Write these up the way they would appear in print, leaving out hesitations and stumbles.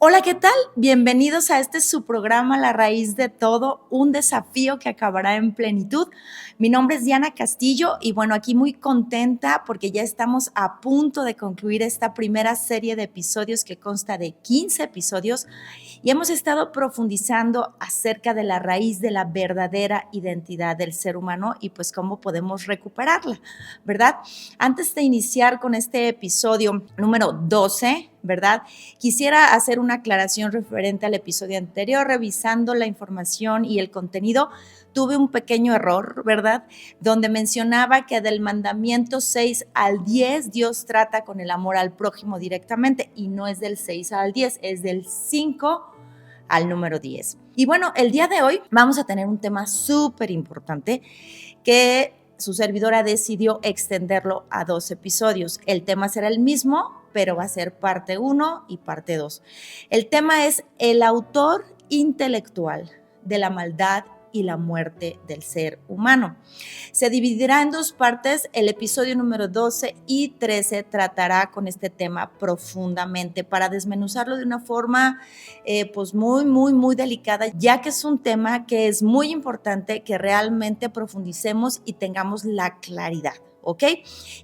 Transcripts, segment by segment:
Hola, ¿qué tal? Bienvenidos a su programa La Raíz de Todo, un desafío que acabará en plenitud. Mi nombre es Diana Castillo y bueno, aquí muy contenta porque ya estamos a punto de concluir esta primera serie de episodios que consta de 15 episodios y hemos estado profundizando acerca de la raíz de la verdadera identidad del ser humano y pues cómo podemos recuperarla, ¿verdad? Antes de iniciar con este episodio número 12, ¿verdad? Quisiera hacer una aclaración referente al episodio anterior. Revisando la información y el contenido, tuve un pequeño error, ¿verdad? Donde mencionaba que del mandamiento 6 al 10 Dios trata con el amor al prójimo directamente y no es del 6 al 10, es del 5 al número 10. Y bueno, el día de hoy vamos a tener un tema súper importante que su servidora decidió extenderlo a 2 episodios. El tema será el mismo, pero va a ser parte 1 y parte 2. El tema es el autor intelectual de la maldad y la muerte del ser humano. Se dividirá en 2 partes. El episodio número 12 y 13 tratará con este tema profundamente para desmenuzarlo de una forma pues muy delicada, ya que es un tema que es muy importante que realmente profundicemos y tengamos la claridad. ¿Ok?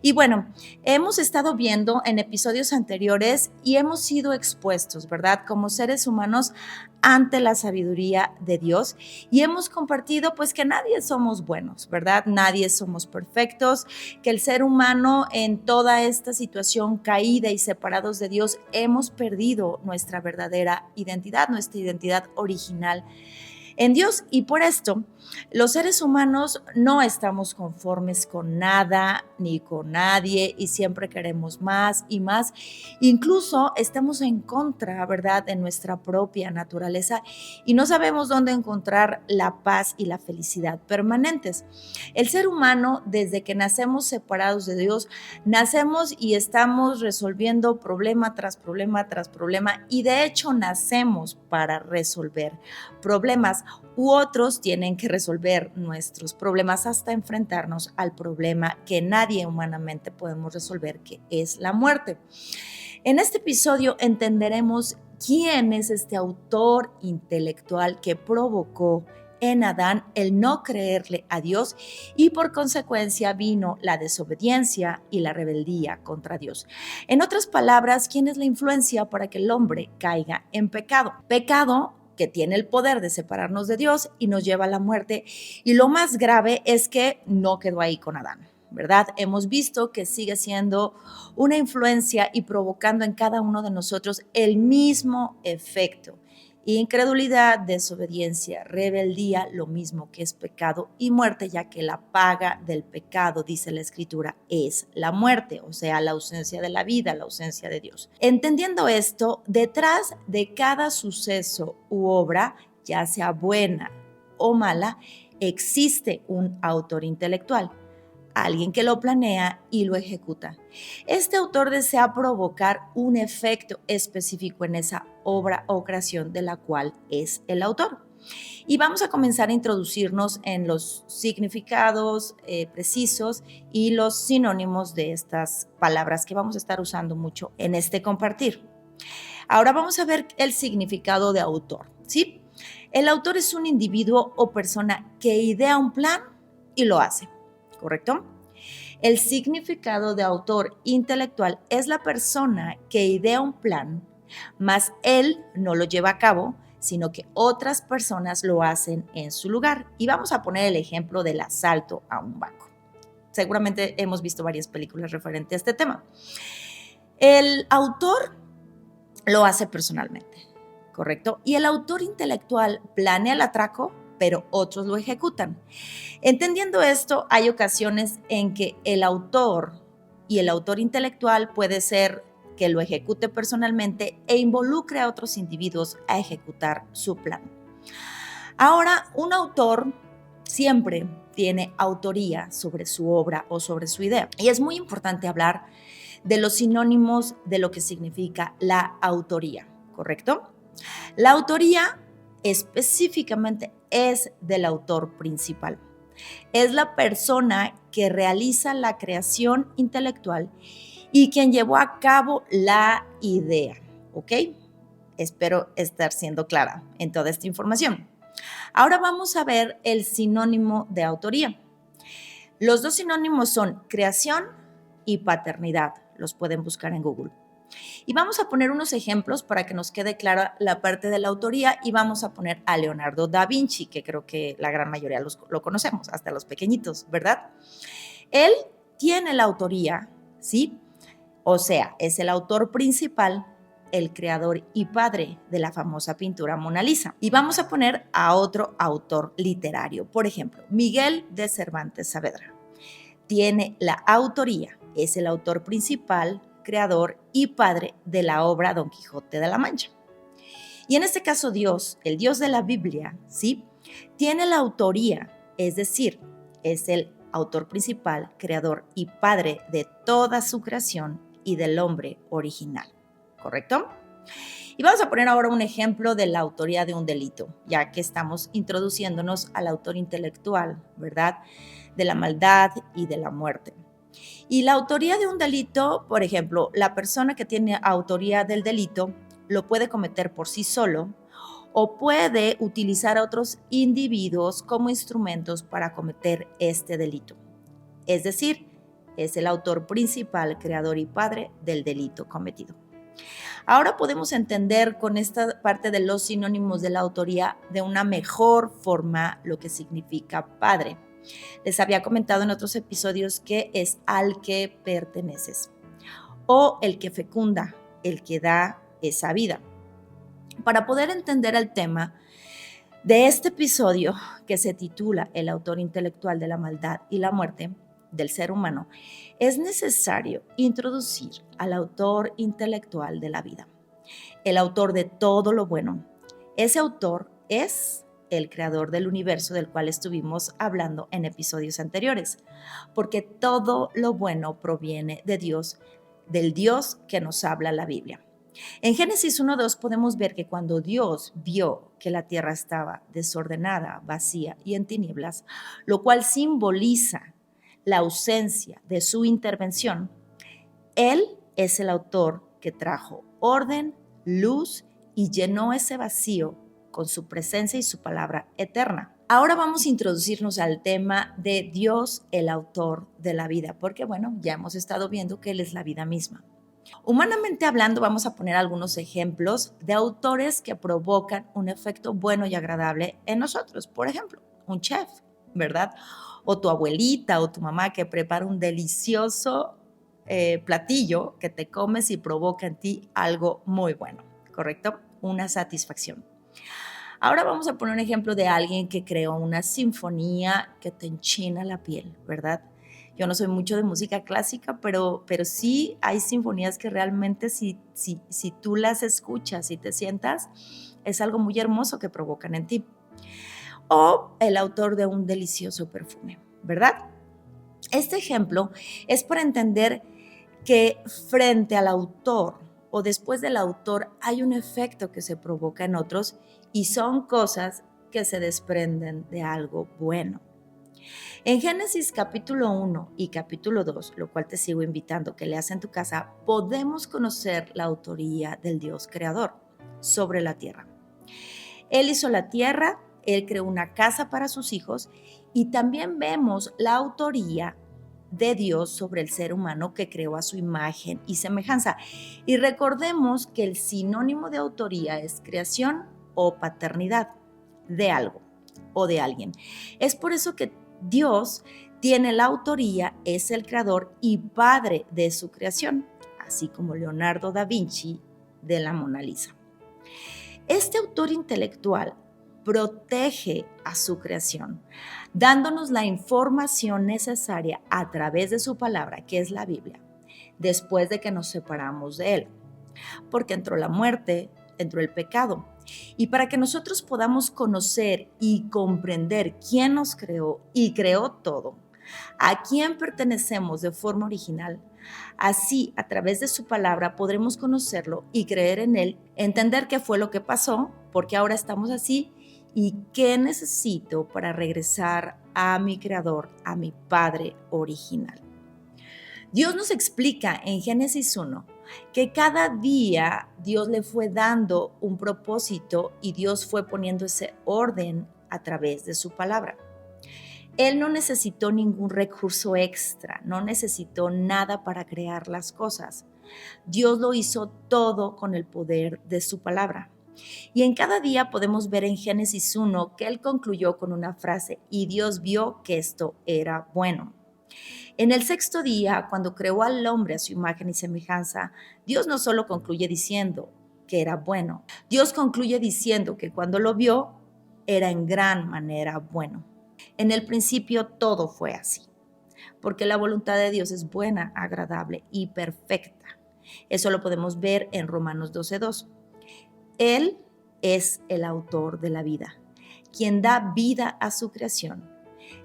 Y bueno, hemos estado viendo en episodios anteriores y hemos sido expuestos, ¿verdad? Como seres humanos ante la sabiduría de Dios y hemos compartido pues que nadie somos buenos, ¿verdad? Nadie somos perfectos, que el ser humano en toda esta situación caída y separados de Dios hemos perdido nuestra verdadera identidad, nuestra identidad original en Dios. Y por esto, los seres humanos no estamos conformes con nada ni con nadie y siempre queremos más y más. Incluso estamos en contra, ¿verdad?, de nuestra propia naturaleza y no sabemos dónde encontrar la paz y la felicidad permanentes. El ser humano, desde que nacemos separados de Dios, nacemos y estamos resolviendo problema tras problema tras problema y de hecho nacemos para resolver problemas u otros tienen que resolver nuestros problemas hasta enfrentarnos al problema que nadie humanamente podemos resolver, que es la muerte. En este episodio entenderemos quién es este autor intelectual que provocó en Adán el no creerle a Dios y por consecuencia vino la desobediencia y la rebeldía contra Dios. En otras palabras, ¿quién es la influencia para que el hombre caiga en pecado? Pecado que tiene el poder de separarnos de Dios y nos lleva a la muerte. Y lo más grave es que no quedó ahí con Adán, ¿verdad? Hemos visto que sigue siendo una influencia y provocando en cada uno de nosotros el mismo efecto. Incredulidad, desobediencia, rebeldía, lo mismo que es pecado y muerte, ya que la paga del pecado, dice la Escritura, es la muerte, o sea, la ausencia de la vida, la ausencia de Dios. Entendiendo esto, detrás de cada suceso u obra, ya sea buena o mala, existe un autor intelectual, alguien que lo planea y lo ejecuta. Este autor desea provocar un efecto específico en esa obra o creación de la cual es el autor. Y vamos a comenzar a introducirnos en los significados precisos y los sinónimos de estas palabras que vamos a estar usando mucho en este compartir. Ahora vamos a ver el significado de autor, ¿sí? El autor es un individuo o persona que idea un plan y lo hace, ¿correcto? El significado de autor intelectual es la persona que idea un plan, mas él no lo lleva a cabo, sino que otras personas lo hacen en su lugar. Y vamos a poner el ejemplo del asalto a un banco. Seguramente hemos visto varias películas referentes a este tema. El autor lo hace personalmente, ¿correcto? Y el autor intelectual planea el atraco, pero otros lo ejecutan. Entendiendo esto, hay ocasiones en que el autor y el autor intelectual puede ser que lo ejecute personalmente e involucre a otros individuos a ejecutar su plan. Ahora, un autor siempre tiene autoría sobre su obra o sobre su idea. Y es muy importante hablar de los sinónimos de lo que significa la autoría, ¿correcto? La autoría específicamente es del autor principal. Es la persona que realiza la creación intelectual y quien llevó a cabo la idea, ¿ok? Espero estar siendo clara en toda esta información. Ahora vamos a ver el sinónimo de autoría. Los dos sinónimos son creación y paternidad. Los pueden buscar en Google. Y vamos a poner unos ejemplos para que nos quede clara la parte de la autoría y vamos a poner a Leonardo da Vinci, que creo que la gran mayoría lo conocemos, hasta los pequeñitos, ¿verdad? Él tiene la autoría, ¿sí? O sea, es el autor principal, el creador y padre de la famosa pintura Mona Lisa. Y vamos a poner a otro autor literario, por ejemplo, Miguel de Cervantes Saavedra. Tiene la autoría, es el autor principal, creador y padre de la obra Don Quijote de la Mancha. Y en este caso Dios, el Dios de la Biblia, ¿sí? Tiene la autoría, es decir, es el autor principal, creador y padre de toda su creación y del hombre original, ¿correcto? Y vamos a poner ahora un ejemplo de la autoría de un delito, ya que estamos introduciéndonos al autor intelectual, ¿verdad? De la maldad y de la muerte. Y la autoría de un delito, por ejemplo, la persona que tiene autoría del delito lo puede cometer por sí solo o puede utilizar a otros individuos como instrumentos para cometer este delito. Es decir, es el autor principal, creador y padre del delito cometido. Ahora podemos entender con esta parte de los sinónimos de la autoría de una mejor forma lo que significa padre. Les había comentado en otros episodios que es al que perteneces o el que fecunda, el que da esa vida. Para poder entender el tema de este episodio que se titula El autor intelectual de la maldad y la muerte del ser humano, es necesario introducir al autor intelectual de la vida, el autor de todo lo bueno. Ese autor es el creador del universo del cual estuvimos hablando en episodios anteriores, porque todo lo bueno proviene de Dios, del Dios que nos habla la Biblia. En Génesis 1:2 podemos ver que cuando Dios vio que la tierra estaba desordenada, vacía y en tinieblas, lo cual simboliza la ausencia de su intervención, Él es el autor que trajo orden, luz y llenó ese vacío con su presencia y su palabra eterna. Ahora vamos a introducirnos al tema de Dios, el autor de la vida, porque bueno, ya hemos estado viendo que Él es la vida misma. Humanamente hablando, vamos a poner algunos ejemplos de autores que provocan un efecto bueno y agradable en nosotros. Por ejemplo, un chef, ¿verdad? O tu abuelita o tu mamá que prepara un delicioso platillo que te comes y provoca en ti algo muy bueno, ¿correcto? Una satisfacción. Ahora vamos a poner un ejemplo de alguien que creó una sinfonía que te enchina la piel, ¿verdad? Yo no soy mucho de música clásica, pero sí hay sinfonías que realmente si tú las escuchas y te sientas, es algo muy hermoso que provocan en ti. O el autor de un delicioso perfume, ¿verdad? Este ejemplo es para entender que frente al autor o después del autor hay un efecto que se provoca en otros y son cosas que se desprenden de algo bueno. En Génesis capítulo 1 y capítulo 2, lo cual te sigo invitando que leas en tu casa, podemos conocer la autoría del Dios creador sobre la tierra. Él hizo la tierra, Él creó una casa para sus hijos y también vemos la autoría de Dios sobre el ser humano que creó a su imagen y semejanza. Y recordemos que el sinónimo de autoría es creación o paternidad de algo o de alguien. Es por eso que Dios tiene la autoría, es el creador y padre de su creación, así como Leonardo da Vinci de la Mona Lisa. Este autor intelectual protege a su creación, dándonos la información necesaria a través de su palabra, que es la Biblia, después de que nos separamos de él. Porque entró la muerte, entró el pecado. Y para que nosotros podamos conocer y comprender quién nos creó y creó todo, a quién pertenecemos de forma original, así a través de su palabra podremos conocerlo y creer en él, entender qué fue lo que pasó, porque ahora estamos así y qué necesito para regresar a mi creador, a mi Padre original. Dios nos explica en Génesis 1 que cada día Dios le fue dando un propósito y Dios fue poniendo ese orden a través de su palabra. Él no necesitó ningún recurso extra, no necesitó nada para crear las cosas. Dios lo hizo todo con el poder de su palabra. Y en cada día podemos ver en Génesis 1 que él concluyó con una frase, y Dios vio que esto era bueno. En el sexto día, cuando creó al hombre a su imagen y semejanza, Dios no solo concluye diciendo que era bueno, Dios concluye diciendo que cuando lo vio, era en gran manera bueno. En el principio todo fue así, porque la voluntad de Dios es buena, agradable y perfecta. Eso lo podemos ver en Romanos 12:2. Él es el autor de la vida, quien da vida a su creación,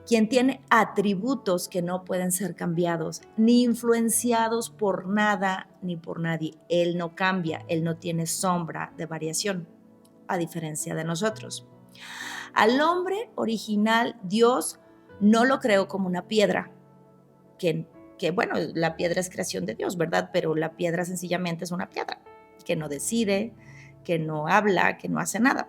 quien tiene atributos que no pueden ser cambiados, ni influenciados por nada ni por nadie. Él no cambia, él no tiene sombra de variación, a diferencia de nosotros. Al hombre original, Dios no lo creó como una piedra, que bueno, la piedra es creación de Dios, ¿verdad? Pero la piedra sencillamente es una piedra, que no decide, que no habla, que no hace nada,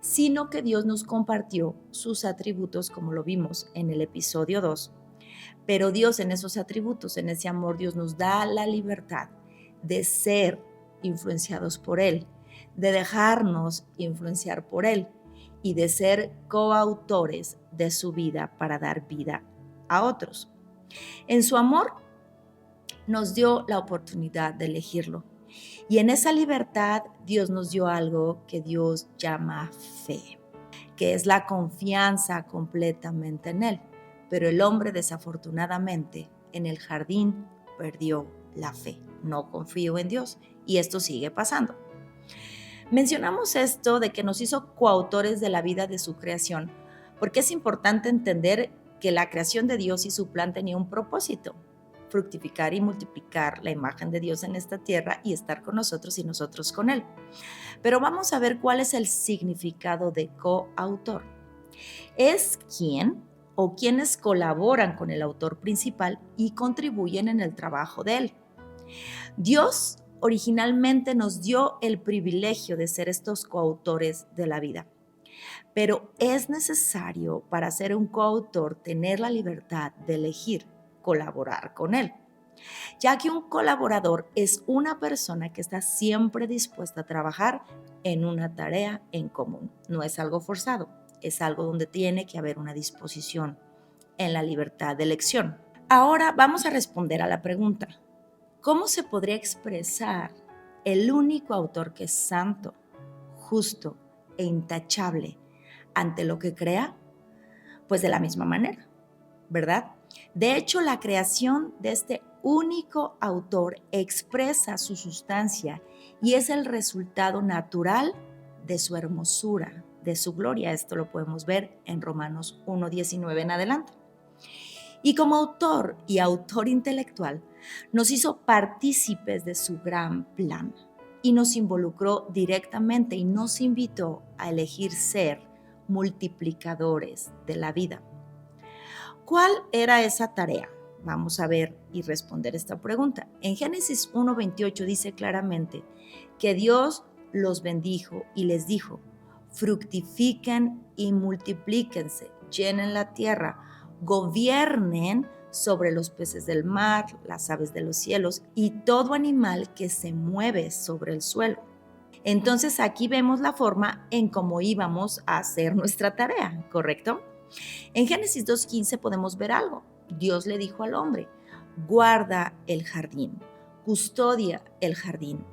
sino que Dios nos compartió sus atributos, como lo vimos en el episodio 2. Pero Dios, en esos atributos, en ese amor, Dios nos da la libertad de ser influenciados por Él, de dejarnos influenciar por Él y de ser coautores de su vida para dar vida a otros. En su amor nos dio la oportunidad de elegirlo. Y en esa libertad Dios nos dio algo que Dios llama fe, que es la confianza completamente en Él. Pero el hombre, desafortunadamente, en el jardín perdió la fe. No confió en Dios y esto sigue pasando. Mencionamos esto de que nos hizo coautores de la vida de su creación, porque es importante entender que la creación de Dios y su plan tenía un propósito: fructificar y multiplicar la imagen de Dios en esta tierra y estar con nosotros y nosotros con Él. Pero vamos a ver cuál es el significado de coautor. Es quien o quienes colaboran con el autor principal y contribuyen en el trabajo de él. Dios originalmente nos dio el privilegio de ser estos coautores de la vida, pero es necesario para ser un coautor tener la libertad de elegir colaborar con él, ya que un colaborador es una persona que está siempre dispuesta a trabajar en una tarea en común. No es algo forzado, es algo donde tiene que haber una disposición en la libertad de elección. Ahora vamos a responder a la pregunta: ¿cómo se podría expresar el único autor que es santo, justo e intachable ante lo que crea? Pues de la misma manera, ¿verdad? De hecho, la creación de este único autor expresa su sustancia y es el resultado natural de su hermosura, de su gloria. Esto lo podemos ver en Romanos 1:19 en adelante. Y como autor y autor intelectual, nos hizo partícipes de su gran plan y nos involucró directamente y nos invitó a elegir ser multiplicadores de la vida. ¿Cuál era esa tarea? Vamos a ver y responder esta pregunta. En Génesis 1:28 dice claramente que Dios los bendijo y les dijo: fructifiquen y multiplíquense, llenen la tierra, gobiernen sobre los peces del mar, las aves de los cielos y todo animal que se mueve sobre el suelo. Entonces aquí vemos la forma en cómo íbamos a hacer nuestra tarea, ¿correcto? En Génesis 2:15 podemos ver algo. Dios le dijo al hombre: guarda el jardín, custodia el jardín.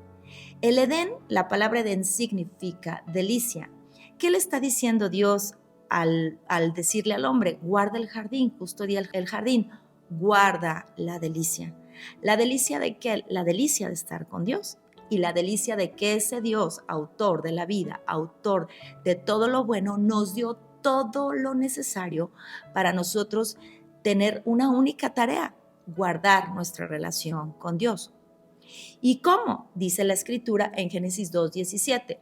El Edén, la palabra Edén significa delicia. ¿Qué le está diciendo Dios al decirle al hombre: guarda el jardín, custodia el jardín? Guarda la delicia. ¿La delicia de qué? La delicia de estar con Dios. Y la delicia de que ese Dios, autor de la vida, autor de todo lo bueno, nos dio todo lo necesario para nosotros tener una única tarea: guardar nuestra relación con Dios. ¿Y cómo? Dice la Escritura en Génesis 2:17: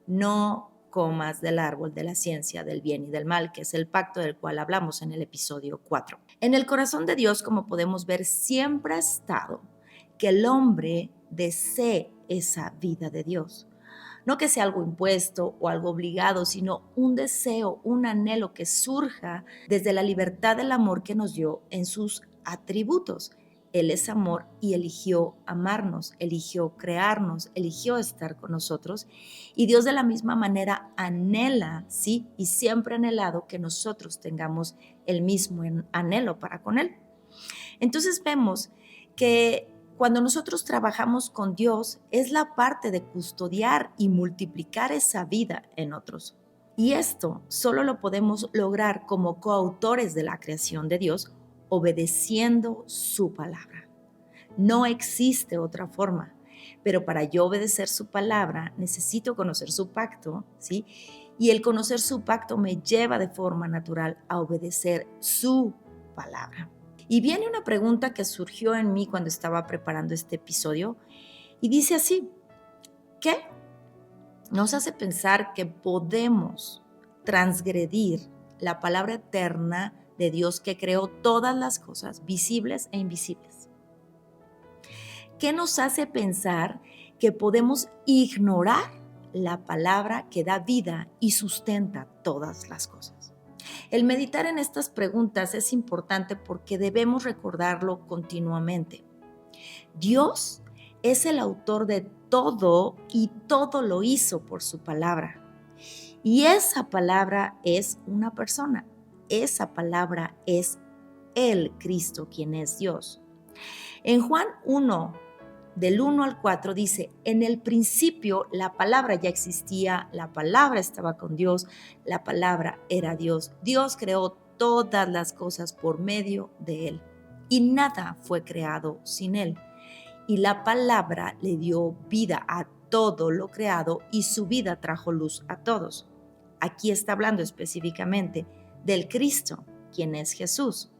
no comas del árbol de la ciencia del bien y del mal, que es el pacto del cual hablamos en el episodio 4. En el corazón de Dios, como podemos ver, siempre ha estado que el hombre desee esa vida de Dios. No que sea algo impuesto o algo obligado, sino un deseo, un anhelo que surja desde la libertad del amor que nos dio en sus atributos. Él es amor y eligió amarnos, eligió crearnos, eligió estar con nosotros. Y Dios de la misma manera anhela, sí, y siempre ha anhelado que nosotros tengamos el mismo anhelo para con Él. Entonces vemos que cuando nosotros trabajamos con Dios es la parte de custodiar y multiplicar esa vida en otros. Y esto solo lo podemos lograr como coautores de la creación de Dios, obedeciendo su palabra. No existe otra forma, pero para yo obedecer su palabra necesito conocer su pacto, ¿sí? Y el conocer su pacto me lleva de forma natural a obedecer su palabra. Y viene una pregunta que surgió en mí cuando estaba preparando este episodio y dice así: ¿qué nos hace pensar que podemos transgredir la palabra eterna de Dios que creó todas las cosas, visibles e invisibles? ¿Qué nos hace pensar que podemos ignorar la palabra que da vida y sustenta todas las cosas? El meditar en estas preguntas es importante porque debemos recordarlo continuamente. Dios es el autor de todo y todo lo hizo por su palabra. Y esa palabra es una persona. Esa palabra es el Cristo, quien es Dios. En Juan 1, del 1 al 4 dice: en el principio la palabra ya existía, la palabra estaba con Dios, la palabra era Dios. Dios creó todas las cosas por medio de Él y nada fue creado sin Él. Y la palabra le dio vida a todo lo creado y su vida trajo luz a todos. Aquí está hablando específicamente del Cristo, quien es Jesús.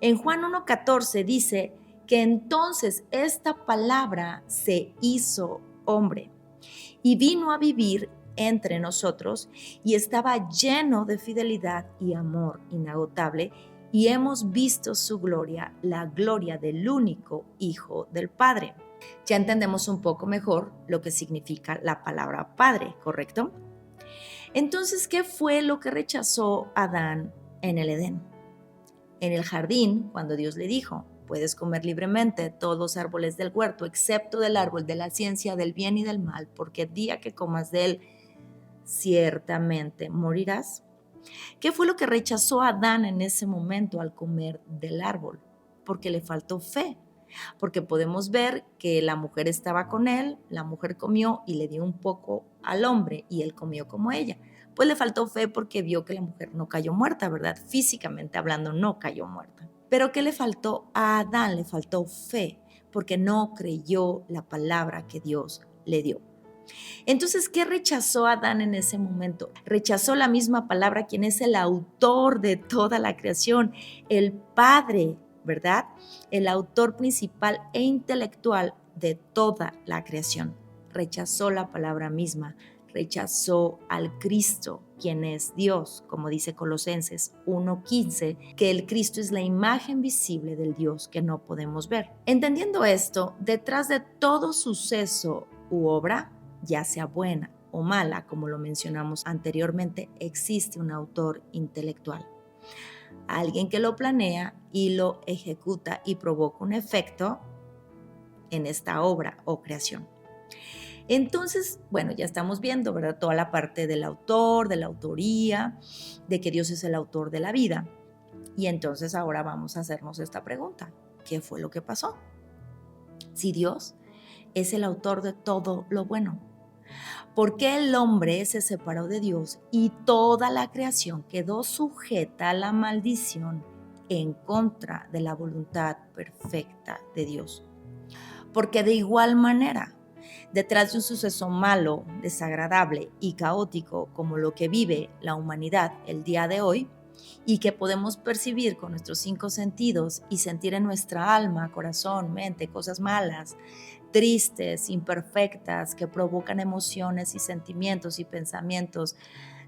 En Juan 1:14 dice que entonces esta palabra se hizo hombre y vino a vivir entre nosotros y estaba lleno de fidelidad y amor inagotable, y hemos visto su gloria, la gloria del único Hijo del Padre. Ya entendemos un poco mejor lo que significa la palabra Padre, ¿correcto? Entonces, ¿qué fue lo que rechazó Adán en el Edén? En el jardín, cuando Dios le dijo: puedes comer libremente de todos los árboles del huerto, excepto del árbol de la ciencia del bien y del mal, porque el día que comas de él, ciertamente morirás. ¿Qué fue lo que rechazó Adán en ese momento al comer del árbol? Porque le faltó fe. Porque podemos ver que la mujer estaba con él, la mujer comió y le dio un poco al hombre y él comió como ella. Pues le faltó fe porque vio que la mujer no cayó muerta, ¿verdad? Físicamente hablando, no cayó muerta. Pero ¿qué le faltó a Adán? Le faltó fe porque no creyó la palabra que Dios le dio. Entonces, ¿qué rechazó Adán en ese momento? Rechazó la misma palabra, quien es el autor de toda la creación, el Padre, ¿verdad? El autor principal e intelectual de toda la creación. Rechazó la palabra misma, rechazó al Cristo, quien es Dios, como dice Colosenses 1:15, que el Cristo es la imagen visible del Dios que no podemos ver. Entendiendo esto, detrás de todo suceso u obra, ya sea buena o mala, como lo mencionamos anteriormente, existe un autor intelectual. Alguien que lo planea y lo ejecuta y provoca un efecto en esta obra o creación. Entonces, bueno, ya estamos viendo, ¿verdad? Toda la parte del autor, de la autoría, de que Dios es el autor de la vida. Y entonces ahora vamos a hacernos esta pregunta: ¿qué fue lo que pasó? Si Dios es el autor de todo lo bueno, ¿por qué el hombre se separó de Dios y toda la creación quedó sujeta a la maldición en contra de la voluntad perfecta de Dios? Porque de igual manera, detrás de un suceso malo, desagradable y caótico como lo que vive la humanidad el día de hoy, y que podemos percibir con nuestros 5 sentidos y sentir en nuestra alma, corazón, mente, cosas malas, tristes, imperfectas, que provocan emociones y sentimientos y pensamientos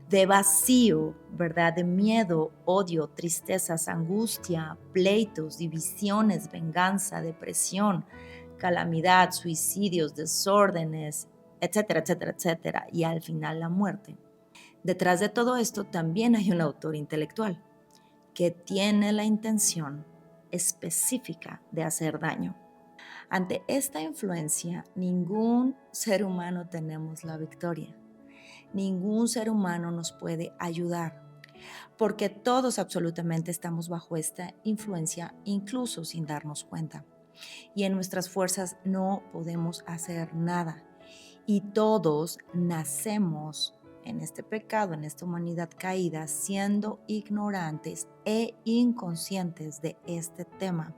de vacío, ¿verdad? De miedo, odio, tristezas, angustia, pleitos, divisiones, venganza, depresión, calamidad, suicidios, desórdenes, etcétera, etcétera, etcétera, y al final la muerte. Detrás de todo esto también hay un autor intelectual que tiene la intención específica de hacer daño. Ante esta influencia, ningún ser humano tenemos la victoria. Ningún ser humano nos puede ayudar, porque todos absolutamente estamos bajo esta influencia, incluso sin darnos cuenta. Y en nuestras fuerzas no podemos hacer nada. Y todos nacemos en este pecado, en esta humanidad caída, siendo ignorantes e inconscientes de este tema.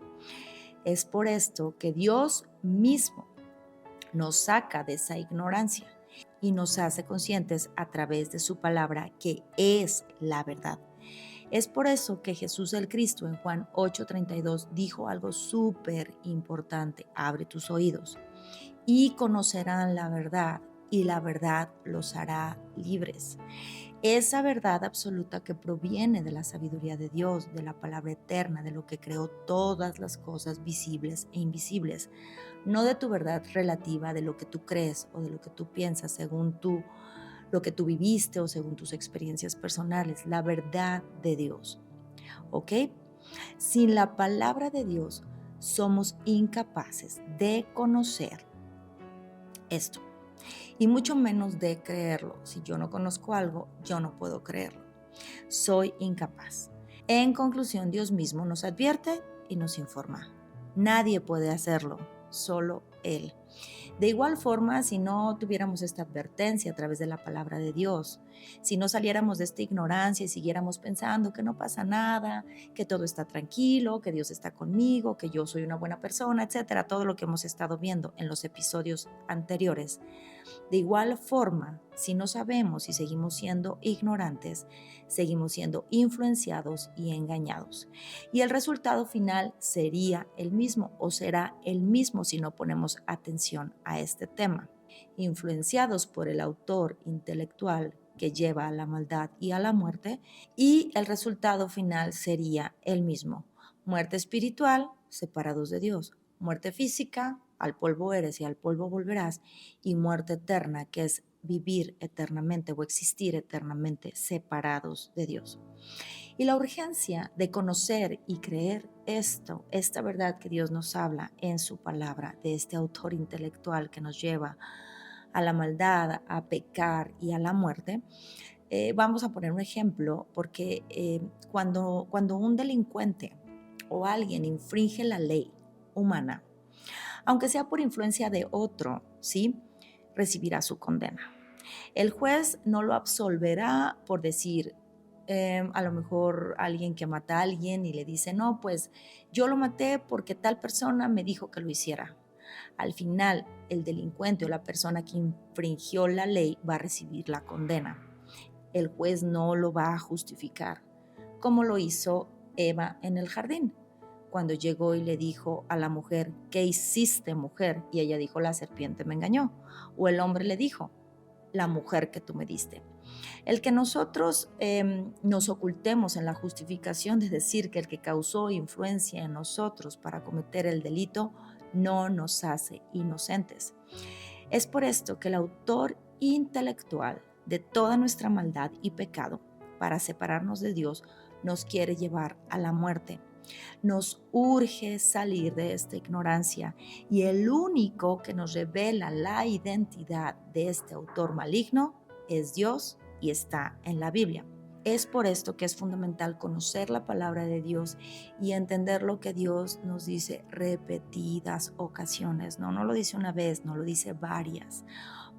Es por esto que Dios mismo nos saca de esa ignorancia y nos hace conscientes a través de su palabra, que es la verdad. Es por eso que Jesús el Cristo en Juan 8:32 dijo algo súper importante: abre tus oídos y conocerán la verdad, y la verdad los hará libres. Esa verdad absoluta que proviene de la sabiduría de Dios, de la palabra eterna, de lo que creó todas las cosas visibles e invisibles, no de tu verdad relativa, de lo que tú crees o de lo que tú piensas según lo que tú viviste o según tus experiencias personales, la verdad de Dios. ¿Ok? Sin la palabra de Dios somos incapaces de conocer esto y mucho menos de creerlo. Si yo no conozco algo, yo no puedo creerlo. Soy incapaz. En conclusión, Dios mismo nos advierte y nos informa. Nadie puede hacerlo, solo Él. De igual forma, si no tuviéramos esta advertencia a través de la palabra de Dios, si no saliéramos de esta ignorancia y siguiéramos pensando que no pasa nada, que todo está tranquilo, que Dios está conmigo, que yo soy una buena persona, etcétera, todo lo que hemos estado viendo en los episodios anteriores. De igual forma, si no sabemos y seguimos siendo ignorantes, seguimos siendo influenciados y engañados. Y el resultado final sería el mismo o será el mismo si no ponemos atención a este tema. Influenciados por el autor intelectual que lleva a la maldad y a la muerte, y el resultado final sería el mismo: muerte espiritual, separados de Dios; muerte física, al polvo eres y al polvo volverás; y muerte eterna, que es vivir eternamente o existir eternamente separados de Dios. Y la urgencia de conocer y creer esta verdad que Dios nos habla en su palabra, de este autor intelectual que nos lleva a la maldad, a pecar y a la muerte. Vamos a poner un ejemplo, porque cuando un delincuente o alguien infringe la ley humana, aunque sea por influencia de otro, ¿sí?, recibirá su condena. El juez no lo absolverá por decir, a lo mejor alguien que mata a alguien y le dice, no, pues yo lo maté porque tal persona me dijo que lo hiciera. Al final, el delincuente o la persona que infringió la ley va a recibir la condena. El juez no lo va a justificar, como lo hizo Eva en el jardín, cuando llegó y le dijo a la mujer, ¿qué hiciste, mujer? Y ella dijo, la serpiente me engañó. O el hombre le dijo, la mujer que tú me diste. El que nosotros nos ocultemos en la justificación de decir que el que causó influencia en nosotros para cometer el delito no nos hace inocentes. Es por esto que el autor intelectual de toda nuestra maldad y pecado, para separarnos de Dios, nos quiere llevar a la muerte. Nos urge salir de esta ignorancia, y el único que nos revela la identidad de este autor maligno es Dios, y está en la Biblia. Es por esto que es fundamental conocer la palabra de Dios y entender lo que Dios nos dice repetidas ocasiones. No lo dice una vez, no lo dice varias,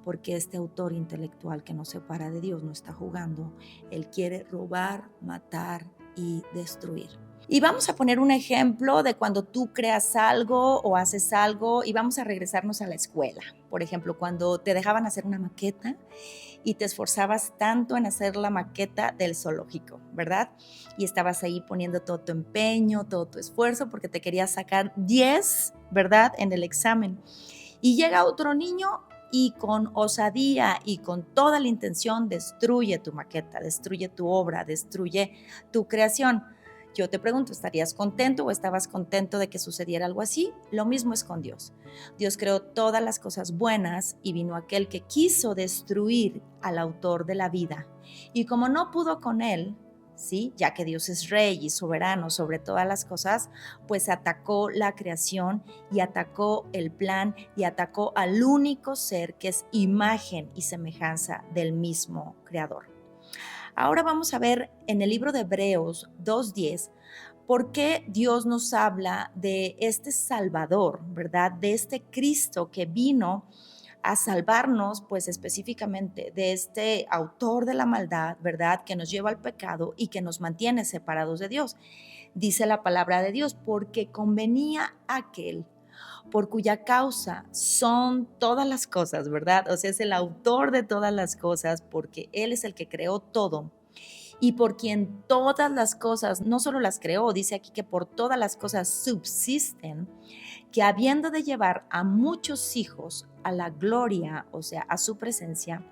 porque este autor intelectual que nos separa de Dios no está jugando. Él quiere robar, matar y destruir. Y vamos a poner un ejemplo de cuando tú creas algo o haces algo, y vamos a regresarnos a la escuela. Por ejemplo, cuando te dejaban hacer una maqueta y te esforzabas tanto en hacer la maqueta del zoológico, ¿verdad? Y estabas ahí poniendo todo tu empeño, todo tu esfuerzo, porque te querías sacar 10, ¿verdad?, en el examen. Y llega otro niño y con osadía y con toda la intención destruye tu maqueta, destruye tu obra, destruye tu creación. Yo te pregunto, ¿estarías contento o estabas contento de que sucediera algo así? Lo mismo es con Dios. Dios creó todas las cosas buenas y vino aquel que quiso destruir al autor de la vida. Y como no pudo con él, ¿sí? Ya que Dios es rey y soberano sobre todas las cosas, pues atacó la creación y atacó el plan y atacó al único ser que es imagen y semejanza del mismo Creador. Ahora vamos a ver en el libro de Hebreos 2:10 por qué Dios nos habla de este Salvador, ¿verdad? De este Cristo que vino a salvarnos, pues específicamente de este autor de la maldad, ¿verdad? Que nos lleva al pecado y que nos mantiene separados de Dios. Dice la palabra de Dios, porque convenía aquel por cuya causa son todas las cosas, ¿verdad? O sea, es el autor de todas las cosas, porque Él es el que creó todo y por quien todas las cosas, no solo las creó, dice aquí que por todas las cosas subsisten, que habiendo de llevar a muchos hijos a la gloria, o sea, a su presencia,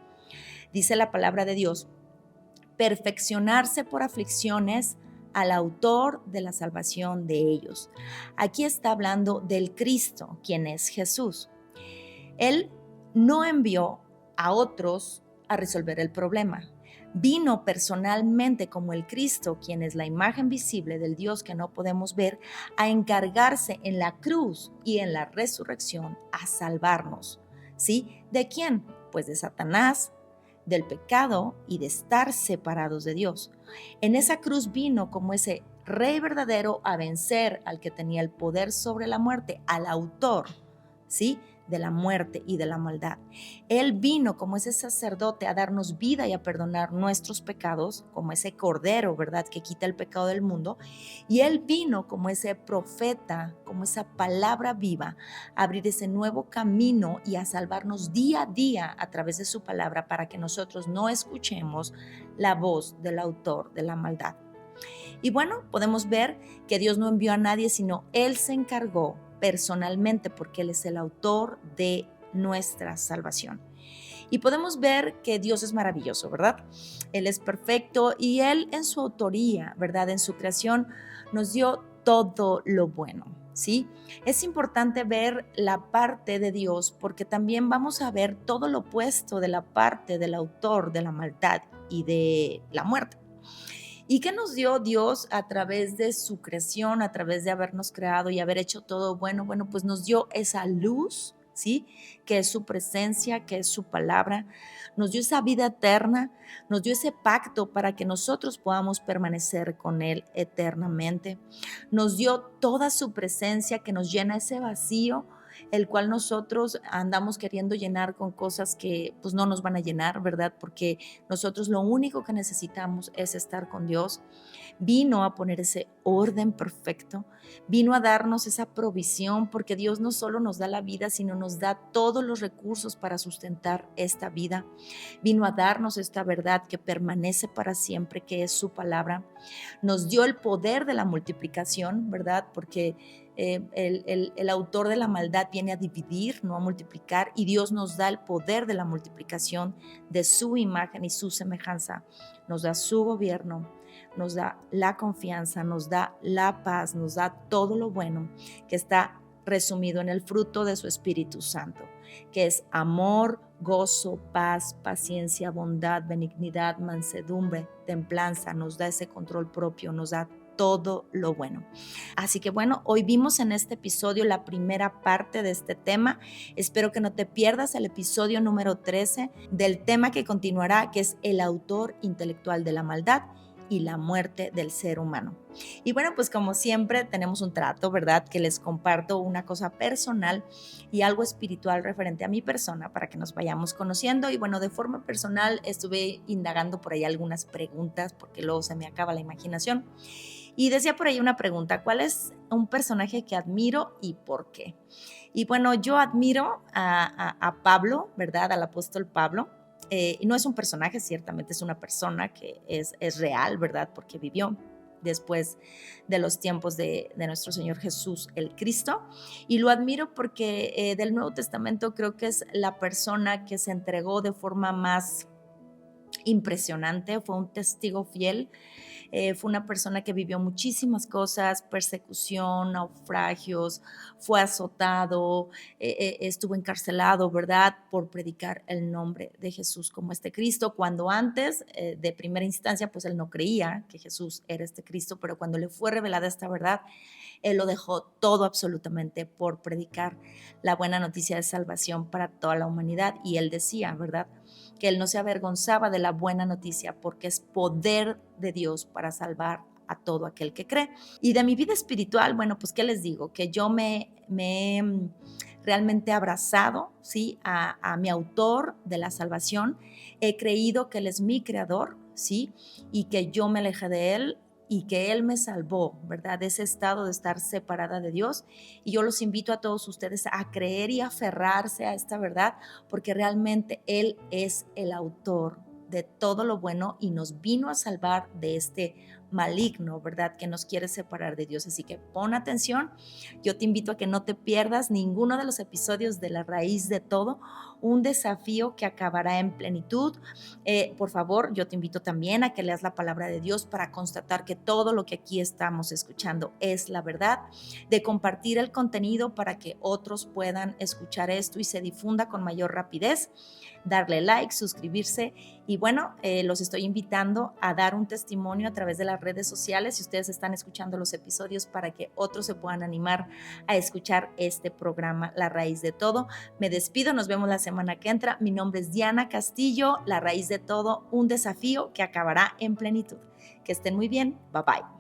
dice la palabra de Dios, perfeccionarse por aflicciones al autor de la salvación de ellos. Aquí está hablando del Cristo, quien es Jesús. Él no envió a otros a resolver el problema. Vino personalmente como el Cristo, quien es la imagen visible del Dios que no podemos ver, a encargarse en la cruz y en la resurrección a salvarnos. ¿Sí? ¿De quién? Pues de Satanás, del pecado y de estar separados de Dios. En esa cruz vino como ese rey verdadero a vencer al que tenía el poder sobre la muerte, al autor, ¿sí? De la muerte y de la maldad. Él vino como ese sacerdote a darnos vida y a perdonar nuestros pecados, como ese cordero, ¿verdad? Que quita el pecado del mundo. Y Él vino como ese profeta, como esa palabra viva, a abrir ese nuevo camino y a salvarnos día a día a través de su palabra para que nosotros no escuchemos la voz del autor de la maldad. Y bueno, podemos ver que Dios no envió a nadie, sino Él se encargó personalmente porque Él es el autor de nuestra salvación. Y podemos ver que Dios es maravilloso, ¿verdad? Él es perfecto y Él en su autoría, ¿verdad? En su creación nos dio todo lo bueno, ¿sí? Es importante ver la parte de Dios porque también vamos a ver todo lo opuesto de la parte del autor de la maldad y de la muerte. ¿Y qué nos dio Dios a través de su creación, a través de habernos creado y haber hecho todo bueno? Bueno, pues nos dio esa luz, ¿sí? Que es su presencia, que es su palabra. Nos dio esa vida eterna, nos dio ese pacto para que nosotros podamos permanecer con Él eternamente. Nos dio toda su presencia que nos llena ese vacío el cual nosotros andamos queriendo llenar con cosas que pues no nos van a llenar, ¿verdad? Porque nosotros lo único que necesitamos es estar con Dios. Vino a poner ese orden perfecto, vino a darnos esa provisión, porque Dios no solo nos da la vida, sino nos da todos los recursos para sustentar esta vida. Vino a darnos esta verdad que permanece para siempre, que es su palabra. Nos dio el poder de la multiplicación, ¿verdad? Porque el autor de la maldad viene a dividir, no a multiplicar, y Dios nos da el poder de la multiplicación de su imagen y su semejanza. Nos da su gobierno, nos da la confianza, nos da la paz, nos da todo lo bueno que está resumido en el fruto de su Espíritu Santo, que es amor, gozo, paz, paciencia, bondad, benignidad, mansedumbre, templanza. Nos da ese control propio, nos da todo lo bueno. Así que bueno, hoy vimos en este episodio la primera parte de este tema. Espero que no te pierdas el episodio número 13 del tema que continuará, que es el autor intelectual de la maldad y la muerte del ser humano. Y bueno, pues como siempre tenemos un trato, ¿verdad? Que les comparto una cosa personal y algo espiritual referente a mi persona para que nos vayamos conociendo. Y bueno, de forma personal estuve indagando por ahí algunas preguntas porque luego se me acaba la imaginación. Y decía por ahí una pregunta, ¿cuál es un personaje que admiro y por qué? Y bueno, yo admiro a Pablo, ¿verdad? Al apóstol Pablo. No es un personaje, ciertamente es una persona que es real, ¿verdad? Porque vivió después de los tiempos de nuestro Señor Jesús, el Cristo. Y lo admiro porque del Nuevo Testamento creo que es la persona que se entregó de forma más impresionante, fue un testigo fiel Fue una persona que vivió muchísimas cosas, persecución, naufragios, fue azotado, estuvo encarcelado, ¿verdad? Por predicar el nombre de Jesús como este Cristo, cuando antes, de primera instancia, pues él no creía que Jesús era este Cristo, pero cuando le fue revelada esta verdad, él lo dejó todo absolutamente por predicar la buena noticia de salvación para toda la humanidad. Y él decía, ¿verdad?, que él no se avergonzaba de la buena noticia porque es poder de Dios para salvar a todo aquel que cree. Y de mi vida espiritual, bueno, pues qué les digo, que yo me he realmente abrazado, ¿sí?, a mi autor de la salvación. He creído que él es mi creador, ¿sí?, y que yo me alejé de él y que él me salvó, ¿verdad?, de ese estado de estar separada de Dios. Y yo los invito a todos ustedes a creer y aferrarse a esta verdad, porque realmente él es el autor de todo lo bueno y nos vino a salvar de este maligno, ¿verdad?, que nos quiere separar de Dios. Así que pon atención. Yo te invito a que no te pierdas ninguno de los episodios de La Raíz de Todo, un desafío que acabará en plenitud. Por favor, yo te invito también a que leas la palabra de Dios para constatar que todo lo que aquí estamos escuchando es la verdad, de compartir el contenido para que otros puedan escuchar esto y se difunda con mayor rapidez, darle like, suscribirse y bueno, los estoy invitando a dar un testimonio a través de las redes sociales si ustedes están escuchando los episodios para que otros se puedan animar a escuchar este programa La Raíz de Todo. Me despido, nos vemos la semana que entra. Mi nombre es Diana Castillo, La Raíz de Todo, un desafío que acabará en plenitud. Que estén muy bien, bye bye.